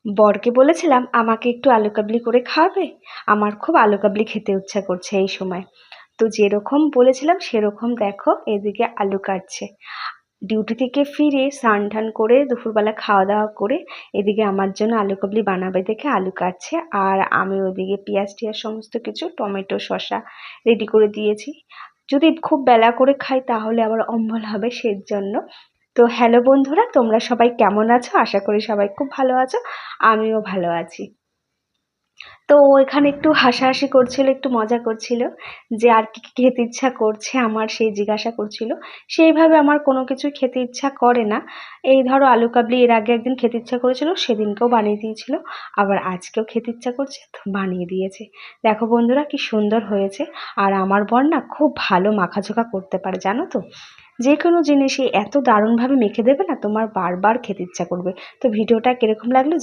বরকে বলেছিলাম আমাকে একটু আলু কাবলি করে খাওয়াবে। আমার খুব আলু কাবলি খেতে ইচ্ছা করছে এই সময়। তো যেরকম বলেছিলাম সেরকম দেখো এদিকে আলু কাটছে। ডিউটি থেকে ফিরে স্নান টান করে দুপুরবেলা খাওয়া দাওয়া করে এদিকে আমার জন্য আলু কাবলি বানাবে দেখে আলু কাটছে, আর আমি ওদিকে পেঁয়াজ টিয়াজ সমস্ত কিছু টমেটো শসা রেডি করে দিয়েছি। যদি খুব বেলা করে খাই তাহলে আবার অম্বল হবে, সেই জন্য। তো হ্যালো বন্ধুরা, তোমরা সবাই কেমন আছো? আশা করি সবাই খুব ভালো আছো। আমিও ভালো আছি। তো ও এখানে একটু হাসাহাসি করছিল, একটু মজা করছিল যে আর কি কি খেতে ইচ্ছা করছে আমার, সেই জিজ্ঞাসা করছিল। সেইভাবে আমার কোনো কিছুই খেতে ইচ্ছা করে না। এই ধরো আলু কাবলি এর আগে একদিন খেতে ইচ্ছা করেছিল, সেদিনকেও বানিয়ে দিয়েছিল। আবার আজকেও খেতে ইচ্ছা করছে তো বানিয়ে দিয়েছে। দেখো বন্ধুরা কি সুন্দর হয়েছে। আর আমার বর না খুব ভালো মাখাঝোকা করতে পারে, জানো তো। যে কোনো জিনিসই এত দারুণভাবে মেখে দেবে না, তোমার বারবার খেতে ইচ্ছা করবে। তো ভিডিওটা কিরকম লাগলো